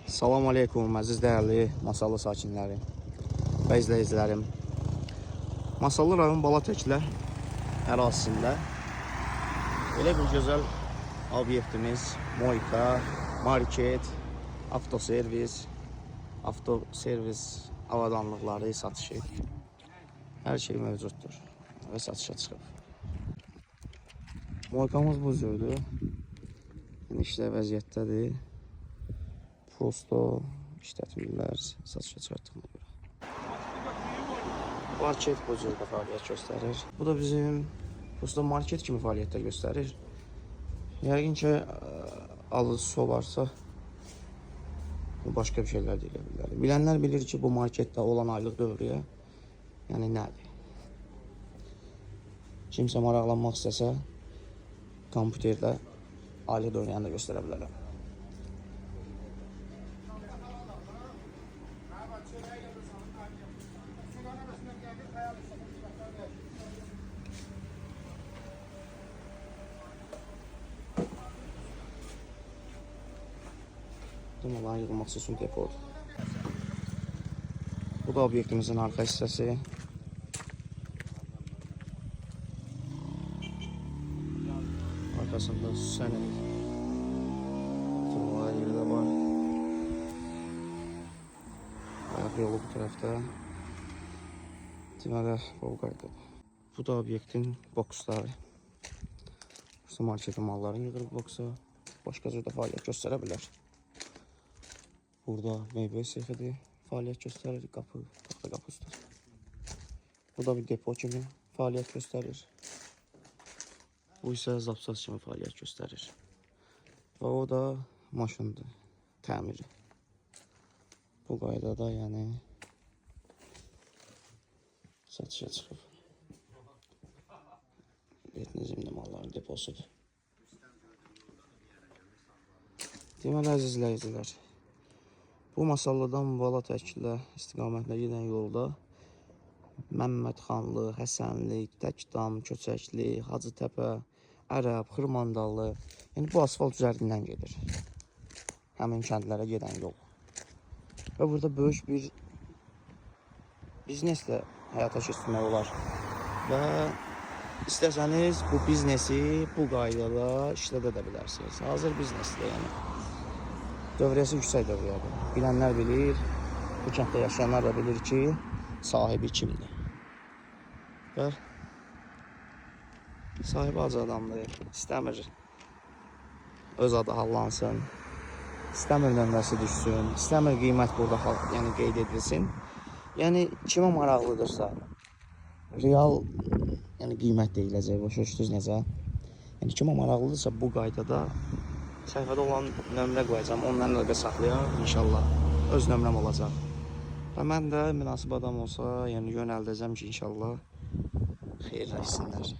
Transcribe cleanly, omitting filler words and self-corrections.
Salam aleykum, əziz dəyərli Masallı sakinləri və izləyicilərim. Masallı rayon Balatəklə ərazisində belə bir gözəl obyektimiz Moika, market, avtoservis avadanlıqları satışı, hər şey mövcuddur və satışa çıxıb. Moikamız bu cürdür, işlə vəziyyətdədir. Prosto işlətmirlər, satışa çıxartdığına görə. Market bu cürdə fəaliyyət göstərir. Bu da bizim prosto market kimi fəaliyyətdə göstərir. Yəqin ki, alıcısı olarsa başqa bir şeylər deyə bilər. Bilənlər bilir ki, bu marketdə olan aylıq dövrüyə, yəni nədir? Kimsə maraqlanmaq istəsə, kompüterdə aylıq dövrüyəni də göstərə bilərəm. Deməli, yığılmaq üçün depodur. Bu da obyektimizin arxa hissəsi. Arkasında sənin tırmalar yeri də var. Ayaq yolu bu tərəfdə. Deməli, bu qaydadır. Bu da obyektin boksları. Marketin mallarını yığılıb boksa, başqa cürdə fəaliyyət göstərə bilər. Burada meyvə sexidir, fəaliyyət göstərir, taxta qapı üstü. Bu da bir depo kimi fəaliyyət göstərir. Bu isə zapsaz kimi fəaliyyət göstərir. Və o da maşındır, təmiri. Bu qaydada, yəni, satışa çıxıb. Etnizmli malların deposudur. Deməli, əziz izləyicilər, bu Masallıdan Balatəklə istiqamətlə gedən yolda Məmmədxanlı, Həsənli, Təkdam, Köçəkli, Hacıtəpə, Ərəb, Xırmandalı, yəni bu asfalt üzərindən gedir. Həmin kəndlərə gedən yol. Və burada böyük bir bizneslə həyata keçirmək olar. Və istəsəniz bu biznesi bu qaydada işlədə də bilərsiniz. Hazır biznesdir, yəni. Dövriyyəsi yüksək dövriyyədir. Bilənlər bilir, bu kənddə yaşayanlar da bilir ki, sahibi kimdir. Və sahibi ac adamdır, istəmir öz adı hallansın, istəmir nömrəsi düşsün, istəmir qiymət burada yəni, qeyd edilsin. Yəni, kimə maraqlıdırsa, real yəni, qiymət deyiləcək, başa düşdünüz necə? Yəni, kimə maraqlıdırsa bu qaydada səhifədə olan nömrə qoyacam, ondan əlaqə saxlayaq, inşallah öz nömrəm olacaq. Və mən də münasib adam olsa, yəni yönəldəcəm ki, inşallah xeyirləşsinlər.